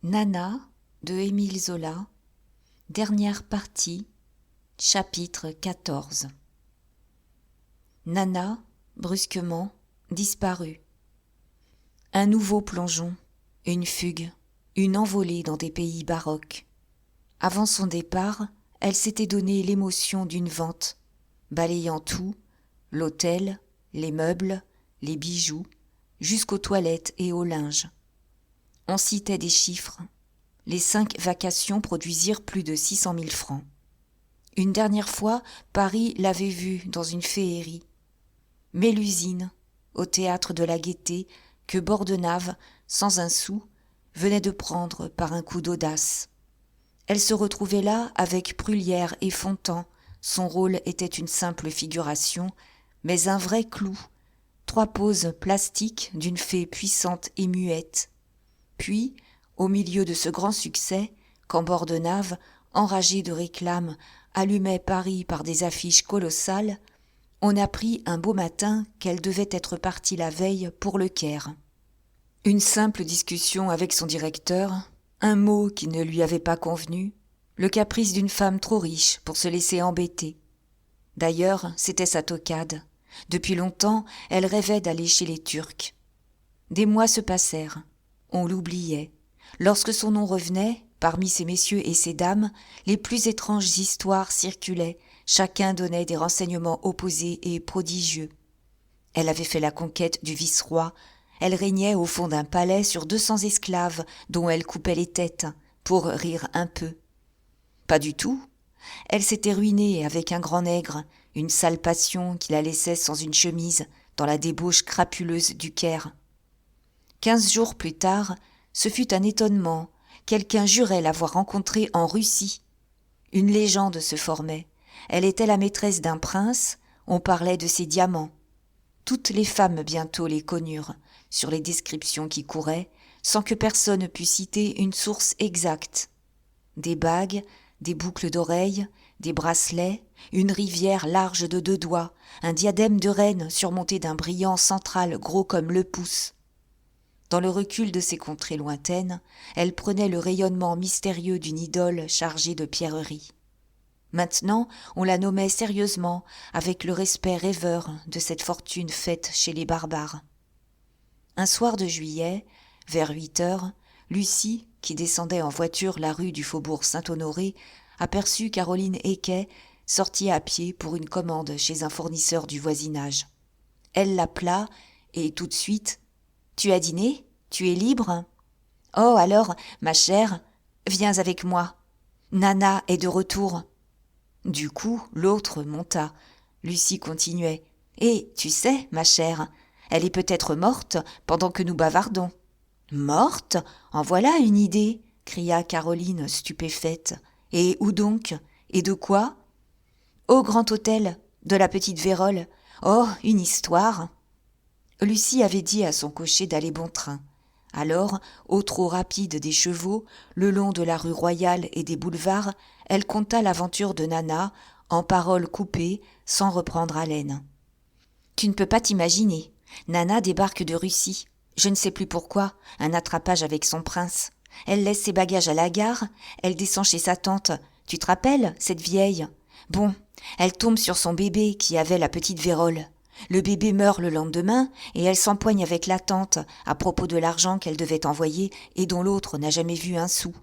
Nana de Émile Zola, dernière partie, chapitre 14. Nana, brusquement, disparut. Un nouveau plongeon, une fugue, une envolée dans des pays baroques. Avant son départ, elle s'était donné l'émotion d'une vente, balayant tout, l'hôtel, les meubles, les bijoux, jusqu'aux toilettes et au linge. On citait des chiffres. Les 5 vacations produisirent plus de 600 000 francs. Une dernière fois, Paris l'avait vue dans une féerie. Mélusine, au théâtre de la Gaîté, que Bordenave, sans un sou, venait de prendre par un coup d'audace. Elle se retrouvait là avec Bruyère et Fontan. Son rôle était une simple figuration, mais un vrai clou, 3 poses plastiques d'une fée puissante et muette. Puis, au milieu de ce grand succès, quand Bordenave, enragé de réclames, allumait Paris par des affiches colossales, on apprit un beau matin qu'elle devait être partie la veille pour le Caire. Une simple discussion avec son directeur, un mot qui ne lui avait pas convenu, le caprice d'une femme trop riche pour se laisser embêter. D'ailleurs, c'était sa toquade. Depuis longtemps, elle rêvait d'aller chez les Turcs. Des mois se passèrent. On l'oubliait. Lorsque son nom revenait, parmi ces messieurs et ces dames, les plus étranges histoires circulaient, chacun donnait des renseignements opposés et prodigieux. Elle avait fait la conquête du vice-roi, elle régnait au fond d'un palais sur 200 esclaves dont elle coupait les têtes, pour rire un peu. Pas du tout. Elle s'était ruinée avec un grand nègre, une sale passion qui la laissait sans une chemise, dans la débauche crapuleuse du Caire. 15 jours plus tard, ce fut un étonnement. Quelqu'un jurait l'avoir rencontrée en Russie. Une légende se formait. Elle était la maîtresse d'un prince, on parlait de ses diamants. Toutes les femmes bientôt les connurent, sur les descriptions qui couraient, sans que personne pût citer une source exacte. Des bagues, des boucles d'oreilles, des bracelets, une rivière large de 2 doigts, un diadème de reine surmonté d'un brillant central gros comme le pouce. Dans le recul de ces contrées lointaines, elle prenait le rayonnement mystérieux d'une idole chargée de pierreries. Maintenant, on la nommait sérieusement, avec le respect rêveur de cette fortune faite chez les barbares. Un soir de juillet, vers 8 heures, Lucie, qui descendait en voiture la rue du Faubourg Saint-Honoré, aperçut Caroline Héquet sortie à pied pour une commande chez un fournisseur du voisinage. Elle l'appela et tout de suite « Tu as dîné ? Tu es libre ? Oh alors, ma chère, viens avec moi. Nana est de retour. » Du coup, l'autre monta. Lucie continuait. « Et tu sais, ma chère, elle est peut-être morte pendant que nous bavardons. »« Morte ? En voilà une idée !» cria Caroline stupéfaite. « Et où donc ? Et de quoi ? » ?»« Au grand hôtel de la petite Vérole. Oh, une histoire !» Lucie avait dit à son cocher d'aller bon train. Alors, au trot rapide des chevaux, le long de la rue Royale et des boulevards, elle conta l'aventure de Nana, en paroles coupées, sans reprendre haleine. « Tu ne peux pas t'imaginer. Nana débarque de Russie. Je ne sais plus pourquoi, un attrapage avec son prince. Elle laisse ses bagages à la gare, elle descend chez sa tante. Tu te rappelles, cette vieille ? Bon, elle tombe sur son bébé qui avait la petite Vérole. Le bébé meurt le lendemain et elle s'empoigne avec la tante à propos de l'argent qu'elle devait envoyer et dont l'autre n'a jamais vu un sou.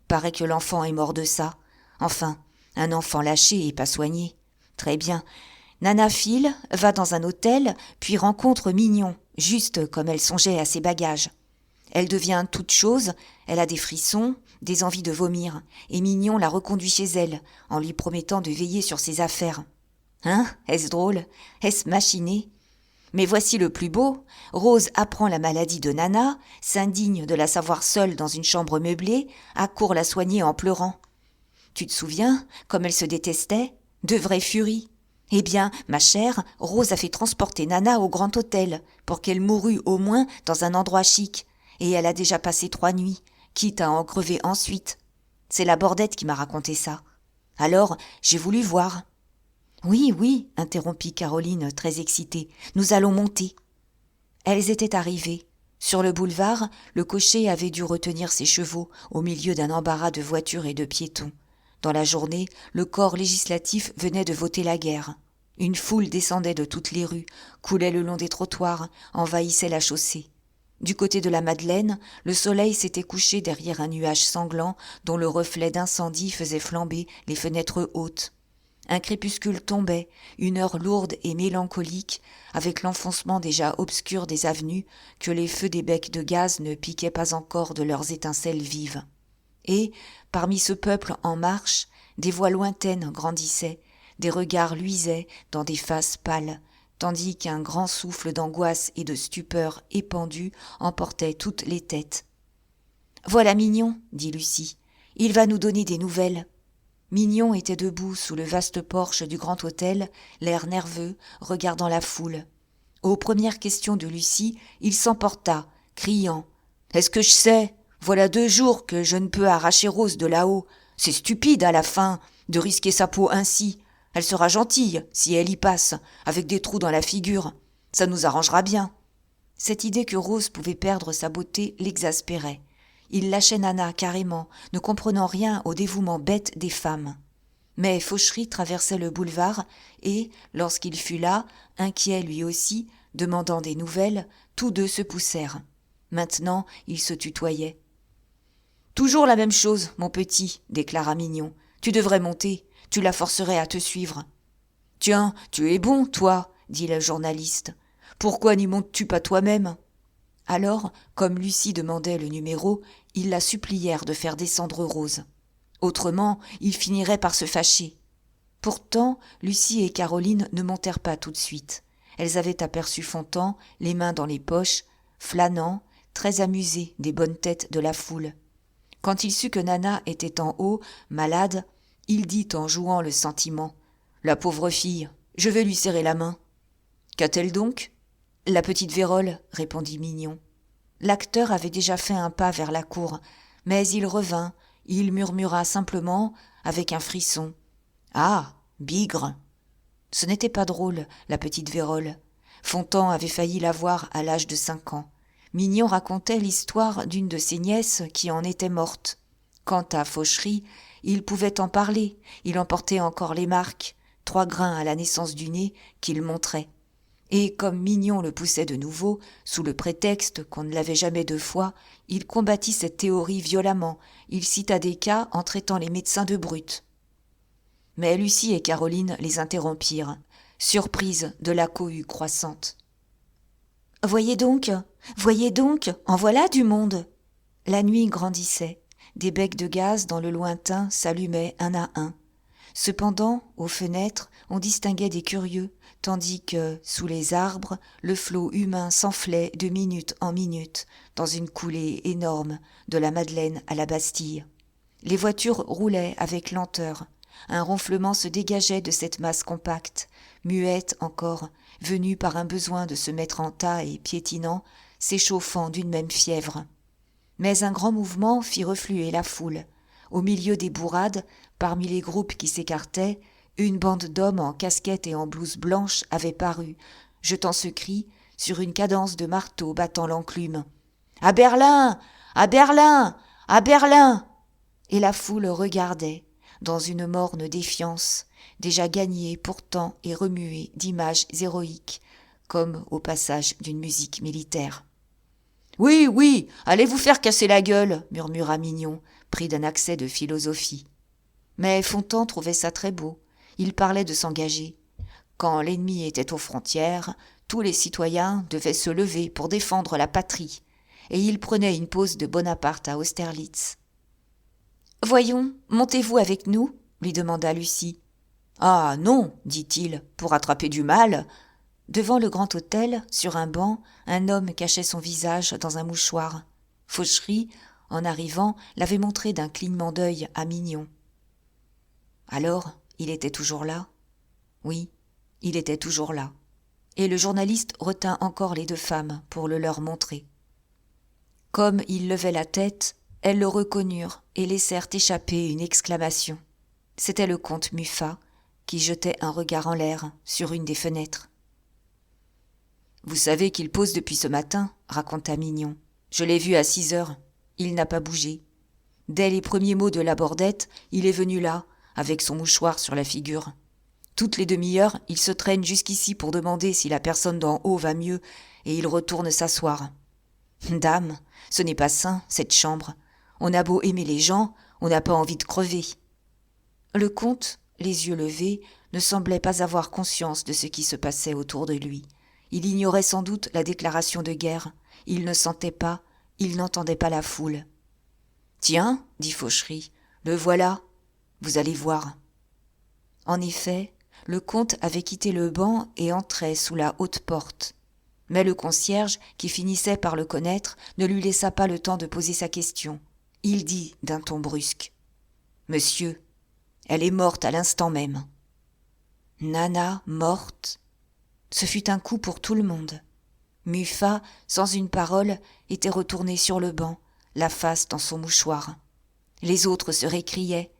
Paraît que l'enfant est mort de ça. Enfin, un enfant lâché et pas soigné. Très bien. Nana file, va dans un hôtel, puis rencontre Mignon, juste comme elle songeait à ses bagages. Elle devient toute chose, elle a des frissons, des envies de vomir, et Mignon la reconduit chez elle, en lui promettant de veiller sur ses affaires. Hein, est-ce drôle ? Est-ce machiné ? Mais voici le plus beau. Rose apprend la maladie de Nana, s'indigne de la savoir seule dans une chambre meublée, accourt la soigner en pleurant. Tu te souviens, comme elle se détestait ? De vraie furie. Eh bien, ma chère, Rose a fait transporter Nana au grand hôtel, pour qu'elle mourût au moins dans un endroit chic, et elle a déjà passé 3 nuits, quitte à en crever ensuite. C'est la Bordette qui m'a raconté ça. Alors, j'ai voulu voir. Oui, oui, interrompit Caroline, très excitée. Nous allons monter. Elles étaient arrivées. Sur le boulevard, le cocher avait dû retenir ses chevaux au milieu d'un embarras de voitures et de piétons. Dans la journée, le corps législatif venait de voter la guerre. Une foule descendait de toutes les rues, coulait le long des trottoirs, envahissait la chaussée. Du côté de la Madeleine, le soleil s'était couché derrière un nuage sanglant dont le reflet d'incendie faisait flamber les fenêtres hautes. Un crépuscule tombait, une heure lourde et mélancolique, avec l'enfoncement déjà obscur des avenues que les feux des becs de gaz ne piquaient pas encore de leurs étincelles vives. Et, parmi ce peuple en marche, des voix lointaines grandissaient, des regards luisaient dans des faces pâles, tandis qu'un grand souffle d'angoisse et de stupeur épandue emportait toutes les têtes. « Voilà Mignon, dit Lucie. Il va nous donner des nouvelles. » Mignon était debout sous le vaste porche du grand hôtel, l'air nerveux, regardant la foule. Aux premières questions de Lucie, il s'emporta, criant « Est-ce que je sais ? Voilà 2 jours que je ne peux arracher Rose de là-haut. C'est stupide à la fin de risquer sa peau ainsi. Elle sera gentille si elle y passe, avec des trous dans la figure. Ça nous arrangera bien. » Cette idée que Rose pouvait perdre sa beauté l'exaspérait. Il lâchait Nana carrément, ne comprenant rien au dévouement bête des femmes. Mais Fauchery traversait le boulevard et, lorsqu'il fut là, inquiet lui aussi, demandant des nouvelles, tous deux se poussèrent. Maintenant, ils se tutoyaient. « Toujours la même chose, mon petit, déclara Mignon. Tu devrais monter, tu la forcerais à te suivre. »« Tiens, tu es bon, toi, dit le journaliste. Pourquoi n'y montes-tu pas toi-même » Alors, comme Lucie demandait le numéro, ils la supplièrent de faire descendre Rose. Autrement, ils finiraient par se fâcher. Pourtant, Lucie et Caroline ne montèrent pas tout de suite. Elles avaient aperçu Fontan, les mains dans les poches, flânant, très amusé des bonnes têtes de la foule. Quand il sut que Nana était en haut, malade, il dit en jouant le sentiment « La pauvre fille, je vais lui serrer la main. »« Qu'a-t-elle donc ?»« La petite vérole, » répondit Mignon. L'acteur avait déjà fait un pas vers la cour, mais il revint, il murmura simplement, avec un frisson « Ah, bigre !» Ce n'était pas drôle, la petite vérole. Fontan avait failli l'avoir à l'âge de 5 ans. Mignon racontait l'histoire d'une de ses nièces qui en était morte. Quant à Fauchery, il pouvait en parler, il en portait encore les marques, 3 grains à la naissance du nez qu'il montrait. Et comme Mignon le poussait de nouveau, sous le prétexte qu'on ne l'avait jamais 2 fois, il combattit cette théorie violemment, il cita des cas en traitant les médecins de brutes. Mais Lucie et Caroline les interrompirent, surprises de la cohue croissante. « Voyez donc, en voilà du monde !» La nuit grandissait, des becs de gaz dans le lointain s'allumaient un à un. Cependant, aux fenêtres, on distinguait des curieux, tandis que, sous les arbres, le flot humain s'enflait de minute en minute, dans une coulée énorme, de la Madeleine à la Bastille. Les voitures roulaient avec lenteur. Un ronflement se dégageait de cette masse compacte, muette encore, venue par un besoin de se mettre en tas et piétinant, s'échauffant d'une même fièvre. Mais un grand mouvement fit refluer la foule. Au milieu des bourrades, parmi les groupes qui s'écartaient, une bande d'hommes en casquette et en blouse blanche avait paru, jetant ce cri sur une cadence de marteau battant l'enclume. « À Berlin ! À Berlin ! À Berlin !» Et la foule regardait, dans une morne défiance, déjà gagnée pourtant et remuée d'images héroïques, comme au passage d'une musique militaire. « Oui, oui, allez vous faire casser la gueule !» murmura Mignon, pris d'un accès de philosophie. Mais Fontan trouvait ça très beau. Il parlait de s'engager. Quand l'ennemi était aux frontières, tous les citoyens devaient se lever pour défendre la patrie, et il prenait une pose de Bonaparte à Austerlitz. « Voyons, montez-vous avec nous ?» lui demanda Lucie. « Ah non, dit-il, pour attraper du mal. » Devant le grand hôtel, sur un banc, un homme cachait son visage dans un mouchoir. Fauchery, en arrivant, l'avait montré d'un clignement d'œil à Mignon. Alors, il était toujours là ? Oui, il était toujours là. Et le journaliste retint encore les 2 femmes pour le leur montrer. Comme il levait la tête, elles le reconnurent et laissèrent échapper une exclamation. C'était le comte Muffat qui jetait un regard en l'air sur une des fenêtres. Vous savez qu'il pose depuis ce matin, raconta Mignon. Je l'ai vu à 6 heures. Il n'a pas bougé. Dès les premiers mots de la bordette, il est venu là, avec son mouchoir sur la figure. Toutes les demi-heures, il se traîne jusqu'ici pour demander si la personne d'en haut va mieux, et il retourne s'asseoir. Dame, ce n'est pas sain, cette chambre. On a beau aimer les gens, on n'a pas envie de crever. Le comte, les yeux levés, ne semblait pas avoir conscience de ce qui se passait autour de lui. Il ignorait sans doute la déclaration de guerre. Il ne sentait pas, il n'entendait pas la foule. « Tiens, dit Fauchery, le voilà. Vous allez voir. » En effet, le comte avait quitté le banc et entrait sous la haute porte. Mais le concierge, qui finissait par le connaître, ne lui laissa pas le temps de poser sa question. Il dit d'un ton brusque. « Monsieur, elle est morte à l'instant même. » Nana morte. Ce fut un coup pour tout le monde. Muffat, sans une parole, était retourné sur le banc, la face dans son mouchoir. Les autres se récriaient.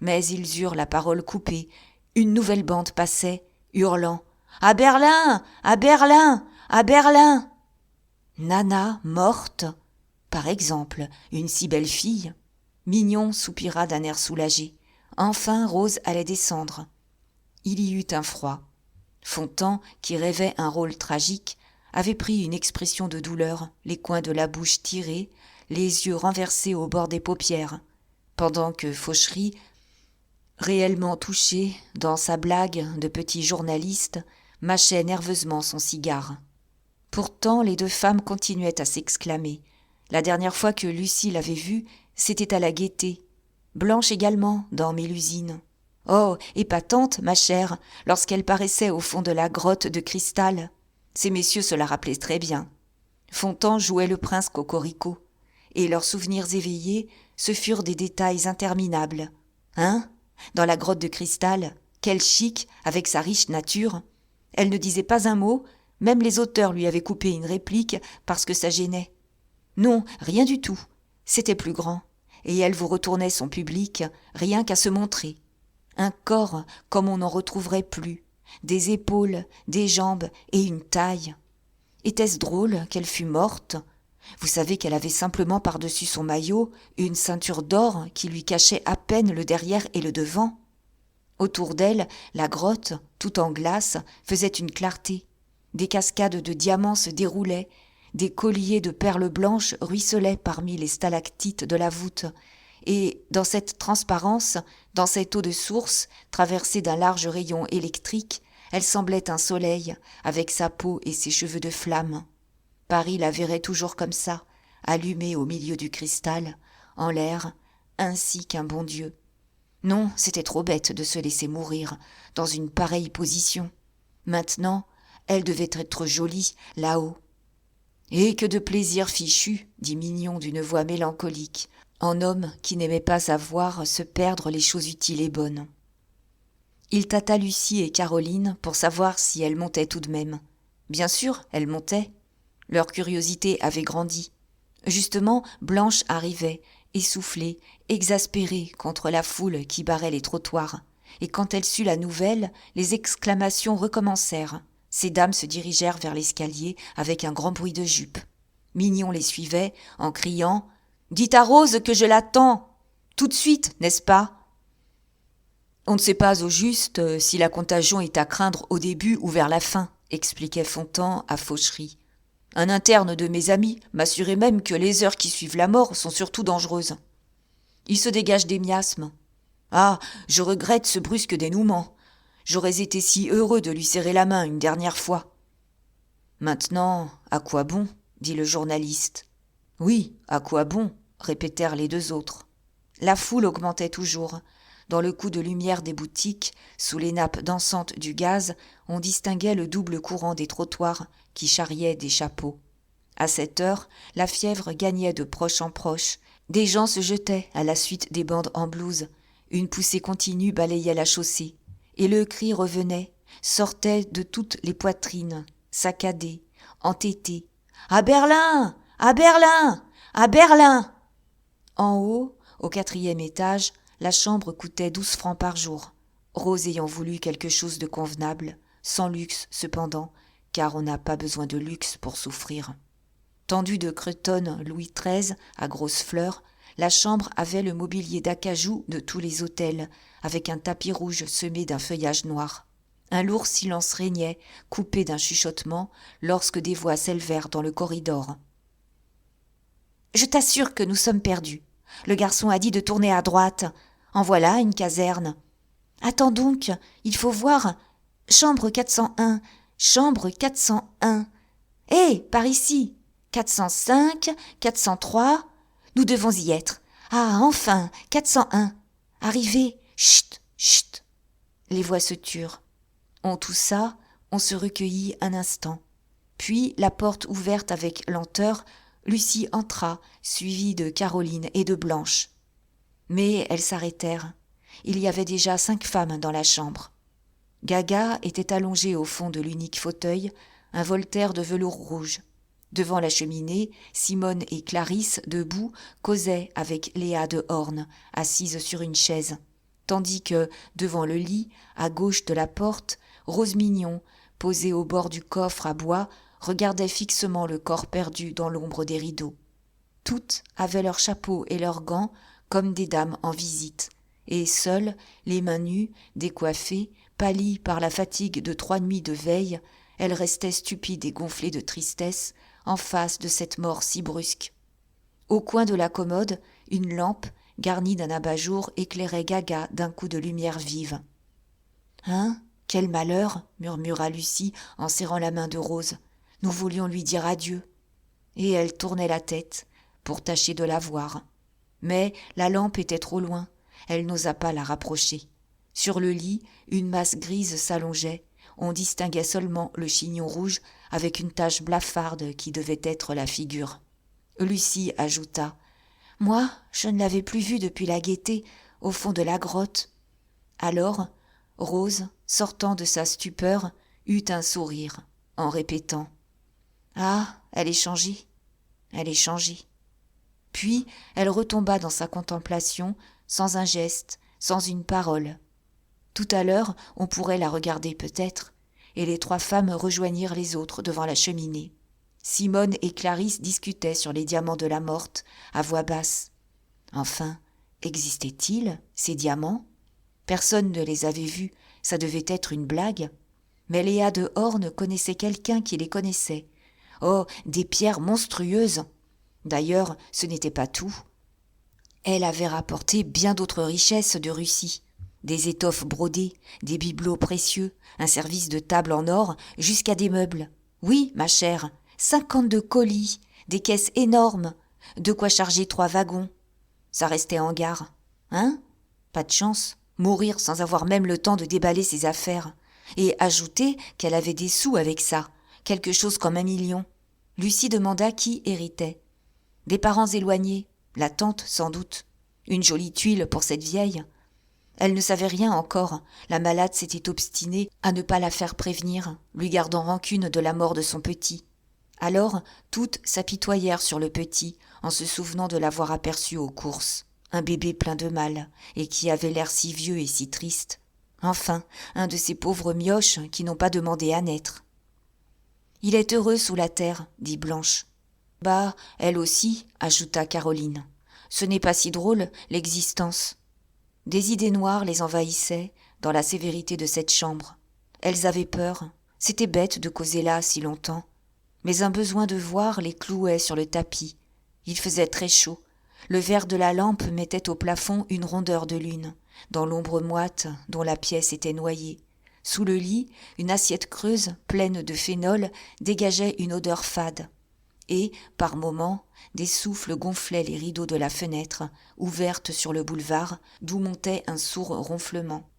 Mais ils eurent la parole coupée. Une nouvelle bande passait, hurlant « À Berlin! À Berlin! À Berlin !» Nana morte, par exemple, une si belle fille. Mignon soupira d'un air soulagé. Enfin Rose allait descendre. Il y eut un froid. Fontan, qui rêvait un rôle tragique, avait pris une expression de douleur, les coins de la bouche tirés, les yeux renversés au bord des paupières, pendant que Fauchery, réellement touché dans sa blague de petit journaliste, mâchait nerveusement son cigare. Pourtant, les deux femmes continuaient à s'exclamer. La dernière fois que Lucie l'avait vue, c'était à la Gaîté. Blanche également, dans Mélusine. Oh, épatante, ma chère, lorsqu'elle paraissait au fond de la grotte de cristal. Ces messieurs se la rappelaient très bien. Fontan jouait le prince Cocorico, et leurs souvenirs éveillés, ce furent des détails interminables. Hein ? Dans la grotte de cristal, quel chic, avec sa riche nature. Elle ne disait pas un mot, même les auteurs lui avaient coupé une réplique parce que ça gênait. Non, rien du tout. C'était plus grand, et elle vous retournait son public, rien qu'à se montrer. Un corps comme on n'en retrouverait plus, des épaules, des jambes et une taille. Était-ce drôle qu'elle fût morte ? Vous savez qu'elle avait simplement par-dessus son maillot une ceinture d'or qui lui cachait à peine le derrière et le devant. Autour d'elle, la grotte, tout en glace, faisait une clarté. Des cascades de diamants se déroulaient, des colliers de perles blanches ruisselaient parmi les stalactites de la voûte, et dans cette transparence, dans cette eau de source, traversée d'un large rayon électrique, elle semblait un soleil, avec sa peau et ses cheveux de flamme. Paris la verrait toujours comme ça, allumée au milieu du cristal, en l'air, ainsi qu'un bon Dieu. Non, c'était trop bête de se laisser mourir dans une pareille position. Maintenant, elle devait être jolie, là-haut. « Et que de plaisir fichu !» dit Mignon d'une voix mélancolique, en homme qui n'aimait pas à voir se perdre les choses utiles et bonnes. Il tâta Lucie et Caroline pour savoir si elles montaient tout de même. Bien sûr, elles montaient. Leur curiosité avait grandi. Justement, Blanche arrivait, essoufflée, exaspérée contre la foule qui barrait les trottoirs. Et quand elle sut la nouvelle, les exclamations recommencèrent. Ces dames se dirigèrent vers l'escalier avec un grand bruit de jupe. Mignon les suivait en criant « Dites à Rose que je l'attends ! Tout de suite, n'est-ce pas ?» On ne sait pas au juste si la contagion est à craindre au début ou vers la fin, expliquait Fontan à Fauchery. Un interne de mes amis m'assurait même que les heures qui suivent la mort sont surtout dangereuses. Il se dégage des miasmes. Ah, je regrette ce brusque dénouement. J'aurais été si heureux de lui serrer la main une dernière fois. Maintenant, à quoi bon ? Dit le journaliste. Oui, à quoi bon ? Répétèrent les deux autres. La foule augmentait toujours. Dans le coup de lumière des boutiques, sous les nappes dansantes du gaz, on distinguait le double courant des trottoirs qui charriaient des chapeaux. À cette heure, la fièvre gagnait de proche en proche. Des gens se jetaient à la suite des bandes en blouse. Une poussée continue balayait la chaussée. Et le cri revenait, sortait de toutes les poitrines, saccadé, entêté. « À Berlin ! À Berlin ! À Berlin !» En haut, au 4e étage, la chambre coûtait 12 francs par jour. Rose ayant voulu quelque chose de convenable, sans luxe cependant, car on n'a pas besoin de luxe pour souffrir. Tendue de cretonne Louis XIII à grosses fleurs, la chambre avait le mobilier d'acajou de tous les hôtels, avec un tapis rouge semé d'un feuillage noir. Un lourd silence régnait, coupé d'un chuchotement, lorsque des voix s'élevèrent dans le corridor. « Je t'assure que nous sommes perdus. Le garçon a dit de tourner à droite. En voilà une caserne. Attends donc, il faut voir. Chambre 401, chambre 401. Hé, par ici. 405, 403. Nous devons y être. Ah, enfin, 401. Arrivez. Chut, chut. » Les voix se turent. On toussa, on se recueillit un instant. Puis, la porte ouverte avec lenteur, Lucie entra, suivie de Caroline et de Blanche. Mais elles s'arrêtèrent. Il y avait déjà 5 femmes dans la chambre. Gaga était allongée au fond de l'unique fauteuil, un Voltaire de velours rouge. Devant la cheminée, Simone et Clarisse, debout, causaient avec Léa de Horn, assise sur une chaise, tandis que, devant le lit, à gauche de la porte, Rose Mignon, posée au bord du coffre à bois, regardait fixement le corps perdu dans l'ombre des rideaux. Toutes avaient leurs chapeaux et leurs gants, comme des dames en visite, et seules, les mains nues, décoiffées, pâlies par la fatigue de 3 nuits de veille, elles restaient stupides et gonflées de tristesse, en face de cette mort si brusque. Au coin de la commode, une lampe, garnie d'un abat-jour, éclairait Gaga d'un coup de lumière vive. « Hein, quel malheur !» murmura Lucie en serrant la main de Rose. « Nous voulions lui dire adieu. » Et elle tournait la tête pour tâcher de la voir. Mais la lampe était trop loin, elle n'osa pas la rapprocher. Sur le lit, une masse grise s'allongeait. On distinguait seulement le chignon rouge avec une tache blafarde qui devait être la figure. Lucie ajouta : « Moi, je ne l'avais plus vue depuis la gaieté, au fond de la grotte. » Alors, Rose, sortant de sa stupeur, eut un sourire, en répétant : « Ah, elle est changée, elle est changée. » Puis elle retomba dans sa contemplation, sans un geste, sans une parole. Tout à l'heure, on pourrait la regarder peut-être, et les 3 femmes rejoignirent les autres devant la cheminée. Simone et Clarisse discutaient sur les diamants de la morte, à voix basse. Enfin, existaient-ils, ces diamants ? Personne ne les avait vus, ça devait être une blague. Mais Léa de Horn connaissait quelqu'un qui les connaissait. Oh, des pierres monstrueuses ! D'ailleurs, ce n'était pas tout. Elle avait rapporté bien d'autres richesses de Russie. Des étoffes brodées, des bibelots précieux, un service de table en or, jusqu'à des meubles. Oui, ma chère, 52 colis, des caisses énormes, de quoi charger 3 wagons. Ça restait en gare. Hein ? Pas de chance, mourir sans avoir même le temps de déballer ses affaires. Et ajouter qu'elle avait des sous avec ça, quelque chose comme 1 million. Lucie demanda qui héritait. Des parents éloignés, la tante sans doute. Une jolie tuile pour cette vieille. Elle ne savait rien encore, la malade s'était obstinée à ne pas la faire prévenir, lui gardant rancune de la mort de son petit. Alors, toutes s'apitoyèrent sur le petit, en se souvenant de l'avoir aperçu aux courses, un bébé plein de mal, et qui avait l'air si vieux et si triste. Enfin, un de ces pauvres mioches qui n'ont pas demandé à naître. « Il est heureux sous la terre, » dit Blanche. « Bah, elle aussi, » ajouta Caroline. « Ce n'est pas si drôle, l'existence. » Des idées noires les envahissaient dans la sévérité de cette chambre. Elles avaient peur, c'était bête de causer là si longtemps. Mais un besoin de voir les clouait sur le tapis. Il faisait très chaud. Le verre de la lampe mettait au plafond une rondeur de lune, dans l'ombre moite dont la pièce était noyée. Sous le lit, une assiette creuse, pleine de phénol, dégageait une odeur fade. Et, par moments, des souffles gonflaient les rideaux de la fenêtre, ouverte sur le boulevard, d'où montait un sourd ronflement.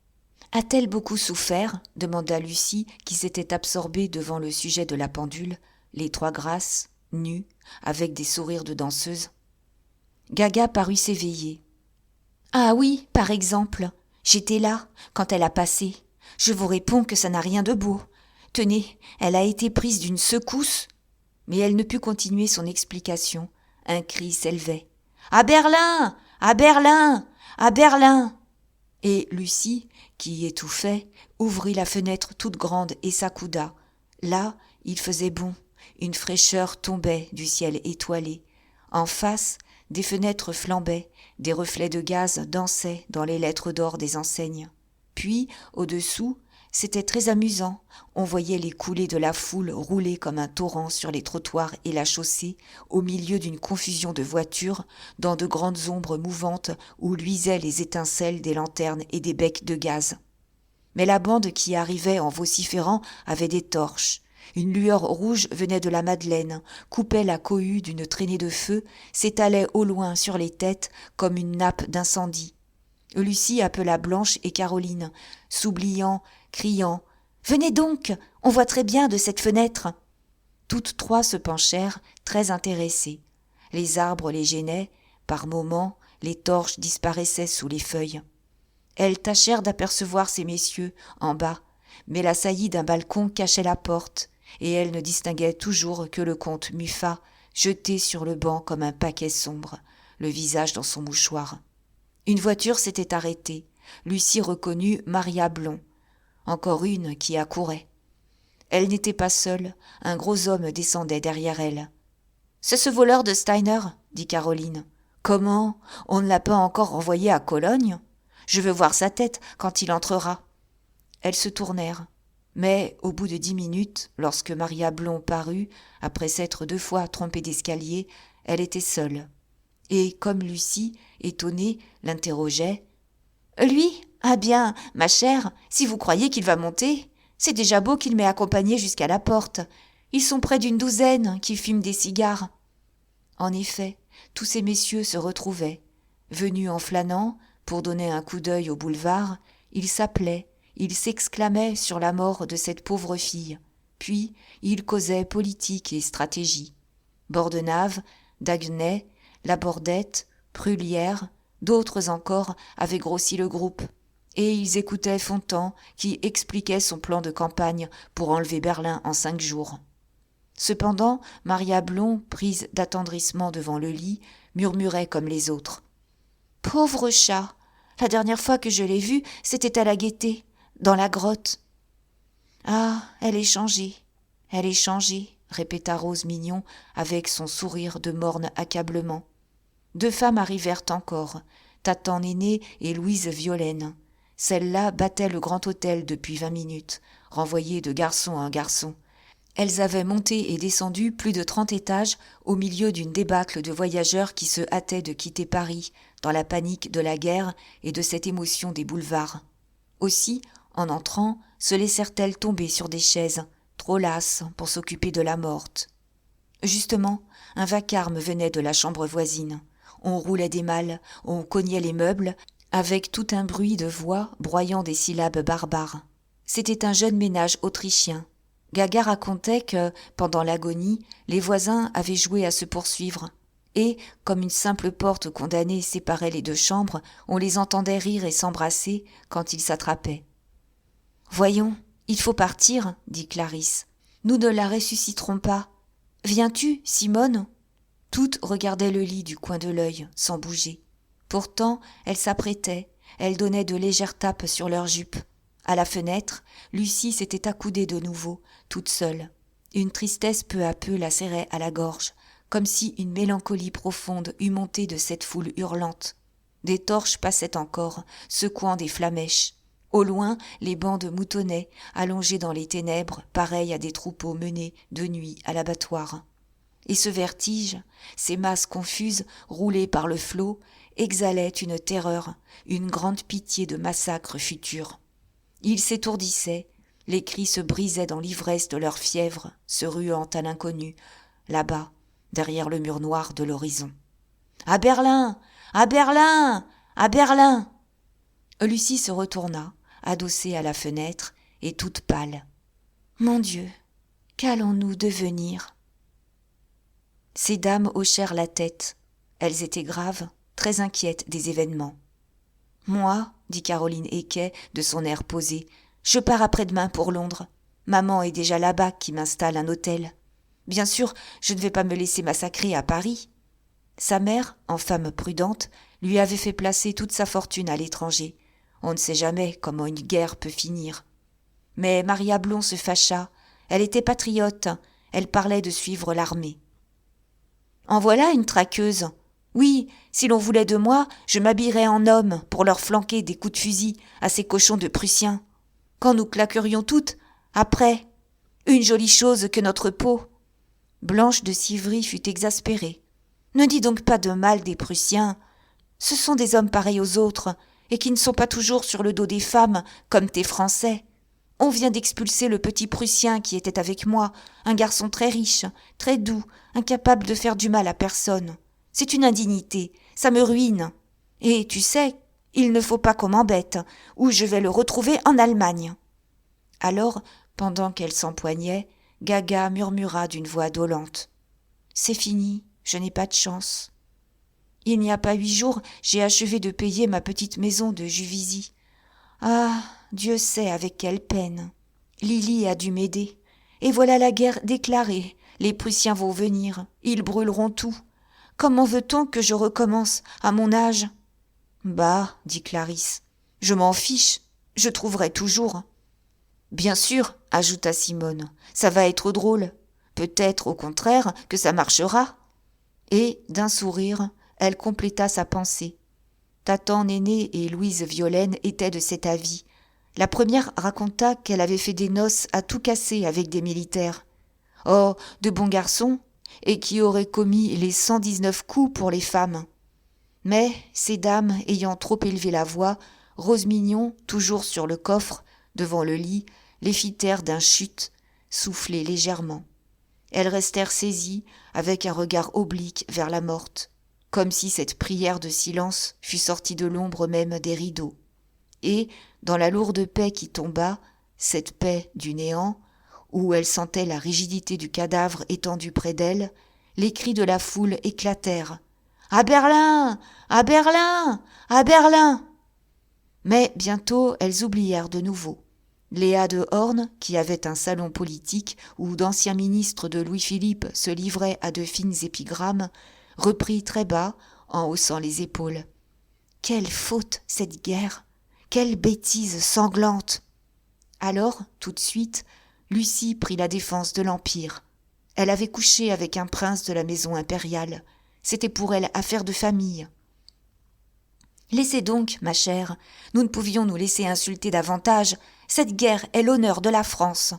« A-t-elle beaucoup souffert ?» demanda Lucie, qui s'était absorbée devant le sujet de la pendule, les 3 grâces, nues, avec des sourires de danseuses. Gaga parut s'éveiller. « Ah oui, par exemple, j'étais là, quand elle a passé. Je vous réponds que ça n'a rien de beau. Tenez, elle a été prise d'une secousse. » Mais elle ne put continuer son explication. Un cri s'élevait. « À Berlin ! À Berlin ! À Berlin !» Et Lucie, qui étouffait, ouvrit la fenêtre toute grande et s'accouda. Là, il faisait bon, une fraîcheur tombait du ciel étoilé. En face, des fenêtres flambaient, des reflets de gaz dansaient dans les lettres d'or des enseignes. Puis, au-dessous, c'était très amusant. On voyait les coulées de la foule rouler comme un torrent sur les trottoirs et la chaussée, au milieu d'une confusion de voitures, dans de grandes ombres mouvantes où luisaient les étincelles des lanternes et des becs de gaz. Mais la bande qui arrivait en vociférant avait des torches. Une lueur rouge venait de la Madeleine, coupait la cohue d'une traînée de feu, s'étalait au loin sur les têtes comme une nappe d'incendie. Lucie appela Blanche et Caroline, s'oubliant, criant « Venez donc, on voit très bien de cette fenêtre !» Toutes trois se penchèrent, très intéressées. Les arbres les gênaient, par moments, les torches disparaissaient sous les feuilles. Elles tâchèrent d'apercevoir ces messieurs, en bas, mais la saillie d'un balcon cachait la porte, et elles ne distinguaient toujours que le comte Muffat, jeté sur le banc comme un paquet sombre, le visage dans son mouchoir. Une voiture s'était arrêtée. Lucie reconnut Maria Blond. Encore une qui accourait. Elle n'était pas seule, un gros homme descendait derrière elle. « C'est ce voleur de Steiner » dit Caroline. « Comment ? On ne l'a pas encore renvoyé à Cologne ? Je veux voir sa tête quand il entrera. » Elles se tournèrent. Mais au bout de 10 minutes, lorsque Maria Blond parut, après s'être 2 fois trompée d'escalier, elle était seule. Et comme Lucie, étonnée, l'interrogeait, « Lui ? Ah bien, ma chère, si vous croyez qu'il va monter, c'est déjà beau qu'il m'ait accompagnée jusqu'à la porte. Ils sont près d'une douzaine qui fument des cigares. » En effet, tous ces messieurs se retrouvaient. Venus en flânant, pour donner un coup d'œil au boulevard, ils s'appelaient, ils s'exclamaient sur la mort de cette pauvre fille. Puis, ils causaient politique et stratégie. Bordenave, Daguenet, Labordette, Prullière, d'autres encore avaient grossi le groupe. Et ils écoutaient Fontan qui expliquait son plan de campagne pour enlever Berlin en 5 jours. Cependant, Maria Blond, prise d'attendrissement devant le lit, murmurait comme les autres. « Pauvre chat, la dernière fois que je l'ai vue, c'était à la Gaîté, dans la grotte. »« Ah, elle est changée, répéta Rose Mignon avec son sourire de morne accablement. 2 femmes arrivèrent encore, Tatan Néné et Louise Violaine. Celle-là battait le grand hôtel depuis 20 minutes, renvoyée de garçon en garçon. Elles avaient monté et descendu plus de 30 étages au milieu d'une débâcle de voyageurs qui se hâtaient de quitter Paris dans la panique de la guerre et de cette émotion des boulevards. Aussi, en entrant, se laissèrent-elles tomber sur des chaises, trop lasses pour s'occuper de la morte. Justement, un vacarme venait de la chambre voisine. On roulait des malles, on cognait les meubles, avec tout un bruit de voix broyant des syllabes barbares. C'était un jeune ménage autrichien. Gaga racontait que, pendant l'agonie, les voisins avaient joué à se poursuivre. Et, comme une simple porte condamnée séparait les 2 chambres, on les entendait rire et s'embrasser quand ils s'attrapaient. « Voyons, il faut partir, » dit Clarisse. « Nous ne la ressusciterons pas. Viens-tu, Simone ?» Toutes regardaient le lit du coin de l'œil, sans bouger. Pourtant, elles s'apprêtaient, elles donnaient de légères tapes sur leurs jupes. À la fenêtre, Lucie s'était accoudée de nouveau, toute seule. Une tristesse peu à peu la serrait à la gorge, comme si une mélancolie profonde eût monté de cette foule hurlante. Des torches passaient encore, secouant des flamèches. Au loin, les bandes moutonnaient, allongées dans les ténèbres, pareilles à des troupeaux menés de nuit à l'abattoir. Et ce vertige, ces masses confuses, roulées par le flot, exhalaient une terreur, une grande pitié de massacre futur. Ils s'étourdissaient, les cris se brisaient dans l'ivresse de leur fièvre, se ruant à l'inconnu, là-bas, derrière le mur noir de l'horizon. « À Berlin ! À Berlin ! À Berlin !» Lucie se retourna, adossée à la fenêtre, et toute pâle. « Mon Dieu, qu'allons-nous devenir ?» Ces dames hochèrent la tête. Elles étaient graves, très inquiètes des événements. « Moi, dit Caroline Héquet de son air posé, je pars après-demain pour Londres. Maman est déjà là-bas qui m'installe un hôtel. Bien sûr, je ne vais pas me laisser massacrer à Paris. » Sa mère, en femme prudente, lui avait fait placer toute sa fortune à l'étranger. On ne sait jamais comment une guerre peut finir. Mais Maria Blond se fâcha. Elle était patriote, elle parlait de suivre l'armée. En voilà une traqueuse. Oui, si l'on voulait de moi, je m'habillerais en homme pour leur flanquer des coups de fusil à ces cochons de Prussiens. Quand nous claquerions toutes, après, une jolie chose que notre peau. Blanche de Civry fut exaspérée. Ne dis donc pas de mal des Prussiens. Ce sont des hommes pareils aux autres, et qui ne sont pas toujours sur le dos des femmes, comme tes Français. On vient d'expulser le petit Prussien qui était avec moi, un garçon très riche, très doux, incapable de faire du mal à personne. C'est une indignité, ça me ruine. Et tu sais, il ne faut pas qu'on m'embête, ou je vais le retrouver en Allemagne. Alors, pendant qu'elle s'empoignait, Gaga murmura d'une voix dolente. « C'est fini, je n'ai pas de chance. » Il n'y a pas 8 jours, j'ai achevé de payer ma petite maison de Juvisy. Ah, Dieu sait avec quelle peine. Lily a dû m'aider. Et voilà la guerre déclarée. Les Prussiens vont venir. Ils brûleront tout. Comment veut-on que je recommence à mon âge ? Bah, dit Clarisse, je m'en fiche. Je trouverai toujours. Bien sûr, ajouta Simone, ça va être drôle. Peut-être, au contraire, que ça marchera. Et, d'un sourire, elle compléta sa pensée. Tatan Néné et Louise Violaine étaient de cet avis. La première raconta qu'elle avait fait des noces à tout casser avec des militaires. Oh, de bons garçons, et qui auraient commis les 119 coups pour les femmes. Mais, ces dames ayant trop élevé la voix, Rose Mignon, toujours sur le coffre, devant le lit, les fit taire d'un chut, soufflé légèrement. Elles restèrent saisies, avec un regard oblique vers la morte, comme si cette prière de silence fût sortie de l'ombre même des rideaux. Et, dans la lourde paix qui tomba, cette paix du néant, où elle sentait la rigidité du cadavre étendu près d'elle, les cris de la foule éclatèrent. « À Berlin ! À Berlin ! À Berlin !» Mais bientôt elles oublièrent de nouveau. Léa de Horn, qui avait un salon politique où d'anciens ministres de Louis-Philippe se livraient à de fines épigrammes, reprit très bas, en haussant les épaules. « Quelle faute, cette guerre ! Quelle bêtise sanglante !» Alors, tout de suite, Lucie prit la défense de l'Empire. Elle avait couché avec un prince de la maison impériale. C'était pour elle affaire de famille. « Laissez donc, ma chère, nous ne pouvions nous laisser insulter davantage. Cette guerre est l'honneur de la France.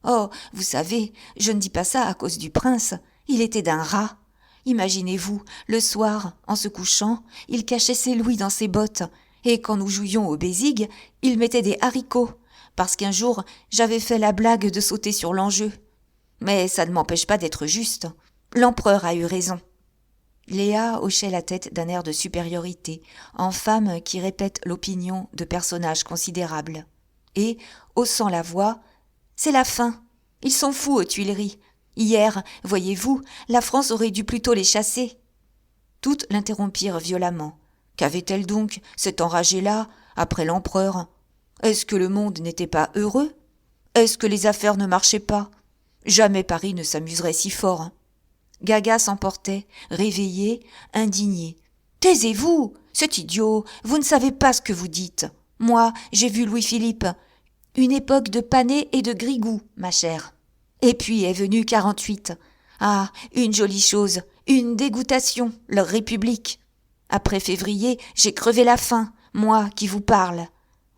Oh, vous savez, je ne dis pas ça à cause du prince. Il était d'un rat. Imaginez-vous, le soir, en se couchant, il cachait ses louis dans ses bottes. Et quand nous jouions au bésigue, il mettait des haricots. Parce qu'un jour, j'avais fait la blague de sauter sur l'enjeu. Mais ça ne m'empêche pas d'être juste. L'empereur a eu raison. » Léa hochait la tête d'un air de supériorité, en femme qui répète l'opinion de personnages considérables. Et, haussant la voix, « C'est la fin. Ils sont fous aux Tuileries. Hier, voyez-vous, la France aurait dû plutôt les chasser. » Toutes l'interrompirent violemment. Qu'avait-elle donc, cette enragée-là, après l'empereur ? Est-ce que le monde n'était pas heureux ? Est-ce que les affaires ne marchaient pas ? Jamais Paris ne s'amuserait si fort. Gaga s'emportait, réveillée, indignée. « Taisez-vous, c'est idiot, vous ne savez pas ce que vous dites. Moi, j'ai vu Louis-Philippe. Une époque de pané et de grigou, ma chère. Et puis est venue 48. Ah, une jolie chose, une dégoûtation, leur république. Après février, j'ai crevé la faim, moi qui vous parle.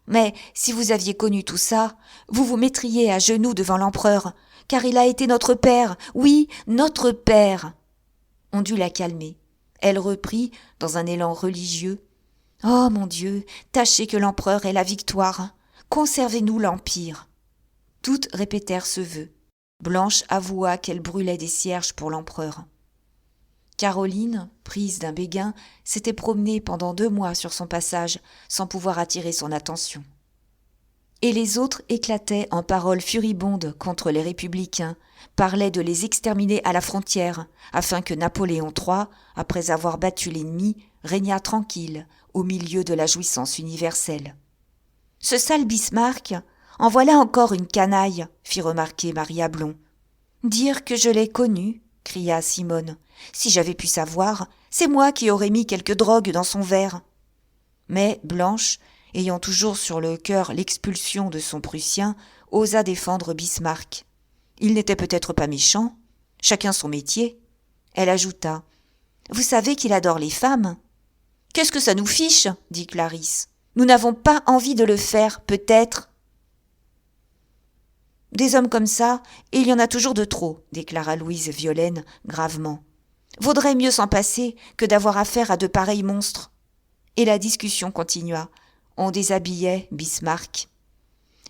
Mais si vous aviez connu tout ça, vous vous mettriez à genoux devant l'empereur, car il a été notre père, oui, notre père. » On dut la calmer. Elle reprit, dans un élan religieux. « Oh mon Dieu, tâchez que l'empereur ait la victoire. Conservez-nous l'empire. » Toutes répétèrent ce vœu. Blanche avoua qu'elle brûlait des cierges pour l'empereur. Caroline, prise d'un béguin, s'était promenée pendant 2 mois sur son passage, sans pouvoir attirer son attention. Et les autres éclataient en paroles furibondes contre les républicains, parlaient de les exterminer à la frontière, afin que Napoléon III, après avoir battu l'ennemi, régnât tranquille, au milieu de la jouissance universelle. « Ce sale Bismarck, en voilà encore une canaille, » fit remarquer Maria Blond. « Dire que je l'ai connu, » cria Simone. « Si j'avais pu savoir, c'est moi qui aurais mis quelque drogue dans son verre. » Mais Blanche, ayant toujours sur le cœur l'expulsion de son Prussien, osa défendre Bismarck. Il n'était peut-être pas méchant. Chacun son métier. Elle ajouta. Vous savez qu'il adore les femmes. Qu'est-ce que ça nous fiche, dit Clarisse. Nous n'avons pas envie de le faire, peut-être. Des hommes comme ça, et il y en a toujours de trop, déclara Louise Violaine gravement. Vaudrait mieux s'en passer que d'avoir affaire à de pareils monstres. Et la discussion continua. On déshabillait Bismarck.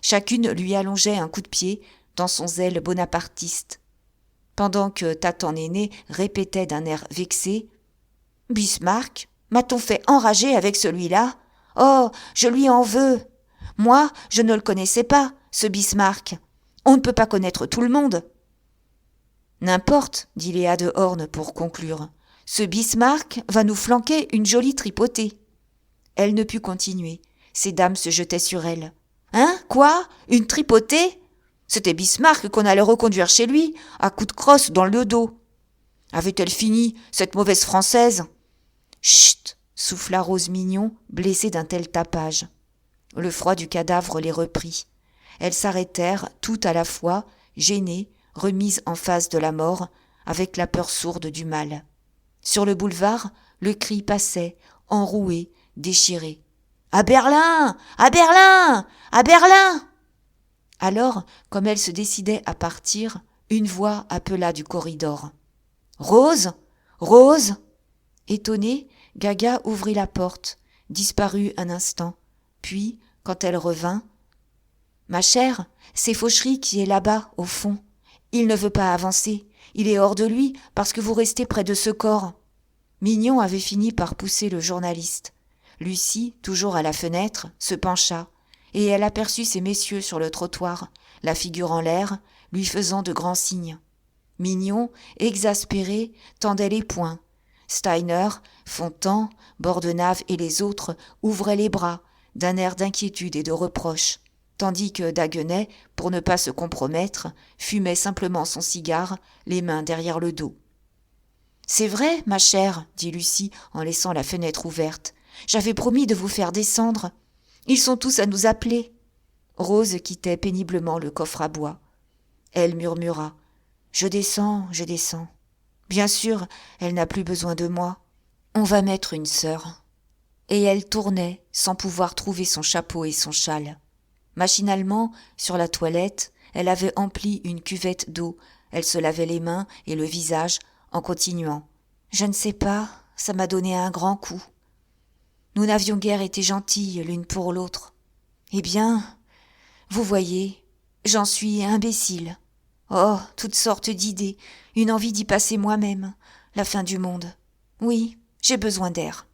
Chacune lui allongeait un coup de pied dans son zèle bonapartiste. Pendant que Tatan Néné répétait d'un air vexé « Bismarck, m'a-t-on fait enrager avec celui-là ? Oh, je lui en veux. Moi, je ne le connaissais pas, ce Bismarck. On ne peut pas connaître tout le monde. » N'importe, dit Léa de Horn pour conclure. Ce Bismarck va nous flanquer une jolie tripotée. Elle ne put continuer. Ces dames se jetaient sur elle. Hein, quoi ? Une tripotée ? C'était Bismarck qu'on allait reconduire chez lui, à coups de crosse dans le dos. Avait-elle fini, cette mauvaise Française ? Chut ! Souffla Rose Mignon, blessée d'un tel tapage. Le froid du cadavre les reprit. Elles s'arrêtèrent toutes à la fois, gênées, remises en face de la mort, avec la peur sourde du mal. Sur le boulevard, le cri passait, enroué, déchiré. « À Berlin ! À Berlin ! À Berlin !» Alors, comme elle se décidait à partir, une voix appela du corridor. « Rose ! Rose !» Étonnée, Gaga ouvrit la porte, disparut un instant, puis, quand elle revint, « Ma chère, c'est Fauchery qui est là-bas, au fond. Il ne veut pas avancer. Il est hors de lui parce que vous restez près de ce corps. » Mignon avait fini par pousser le journaliste. Lucie, toujours à la fenêtre, se pencha, et elle aperçut ces messieurs sur le trottoir, la figure en l'air, lui faisant de grands signes. Mignon, exaspéré, tendait les poings. Steiner, Fontan, Bordenave et les autres ouvraient les bras, d'un air d'inquiétude et de reproche, tandis que Daguenet, pour ne pas se compromettre, fumait simplement son cigare, les mains derrière le dos. « C'est vrai, ma chère, dit Lucie en laissant la fenêtre ouverte. J'avais promis de vous faire descendre. Ils sont tous à nous appeler. » Rose quittait péniblement le coffre à bois. Elle murmura. « Je descends, je descends. Bien sûr, elle n'a plus besoin de moi. On va mettre une sœur. » Et elle tournait, sans pouvoir trouver son chapeau et son châle. Machinalement, sur la toilette, elle avait empli une cuvette d'eau. Elle se lavait les mains et le visage, en continuant. « Je ne sais pas, ça m'a donné un grand coup. Nous n'avions guère été gentilles l'une pour l'autre. Eh bien, vous voyez, j'en suis imbécile. Oh, toutes sortes d'idées, une envie d'y passer moi-même, la fin du monde. Oui, j'ai besoin d'air. »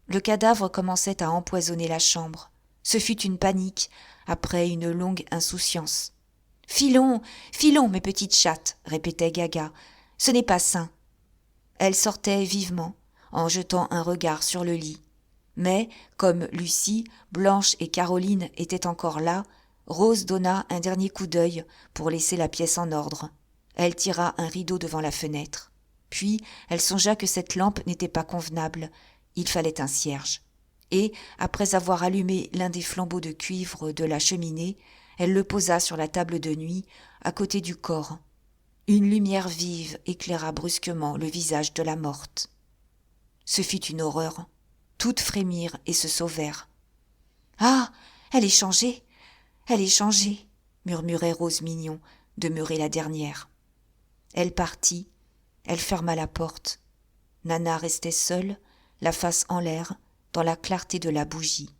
Le cadavre commençait à empoisonner la chambre. Ce fut une panique, après une longue insouciance. « Filons, filons, mes petites chattes, » répétait Gaga. « Ce n'est pas sain. » Elle sortait vivement, en jetant un regard sur le lit. Mais, comme Lucie, Blanche et Caroline étaient encore là, Rose donna un dernier coup d'œil pour laisser la pièce en ordre. Elle tira un rideau devant la fenêtre. Puis, elle songea que cette lampe n'était pas convenable. Il fallait un cierge. Et, après avoir allumé l'un des flambeaux de cuivre de la cheminée, elle le posa sur la table de nuit, à côté du corps. Une lumière vive éclaira brusquement le visage de la morte. Ce fut une horreur. Toutes frémirent et se sauvèrent. « Ah, elle est changée, murmurait Rose Mignon, demeurée la dernière. Elle partit, elle ferma la porte. Nana restait seule, la face en l'air, dans la clarté de la bougie.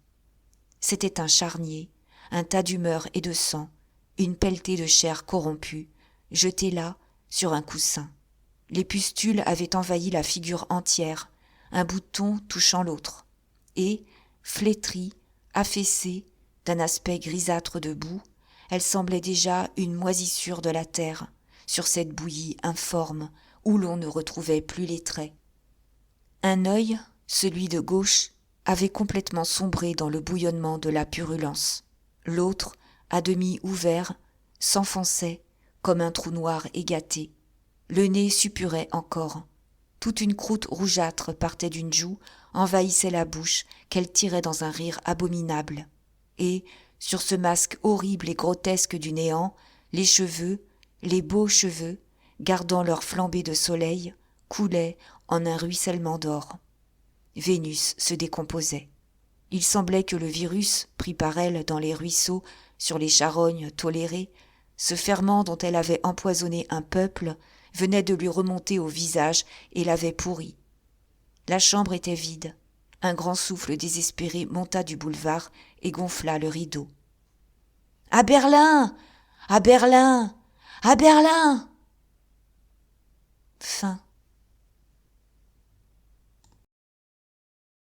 C'était un charnier, un tas d'humeur et de sang, une pelletée de chair corrompue, jetée là, sur un coussin. Les pustules avaient envahi la figure entière, un bouton touchant l'autre, et, flétrie, affaissée, d'un aspect grisâtre de boue, elle semblait déjà une moisissure de la terre, sur cette bouillie informe où l'on ne retrouvait plus les traits. Un œil, celui de gauche, avait complètement sombré dans le bouillonnement de la purulence. L'autre, à demi ouvert, s'enfonçait comme un trou noir égaté. Le nez suppurait encore. Toute une croûte rougeâtre partait d'une joue, envahissait la bouche, qu'elle tirait dans un rire abominable. Et, sur ce masque horrible et grotesque du néant, les cheveux, Les beaux cheveux, gardant leur flambée de soleil, coulaient en un ruissellement d'or. Vénus se décomposait. Il semblait que le virus, pris par elle dans les ruisseaux, sur les charognes tolérées, ce ferment dont elle avait empoisonné un peuple, venait de lui remonter au visage et l'avait pourri. La chambre était vide. Un grand souffle désespéré monta du boulevard et gonfla le rideau. « À Berlin ! À Berlin ! À Berlin !» Fin.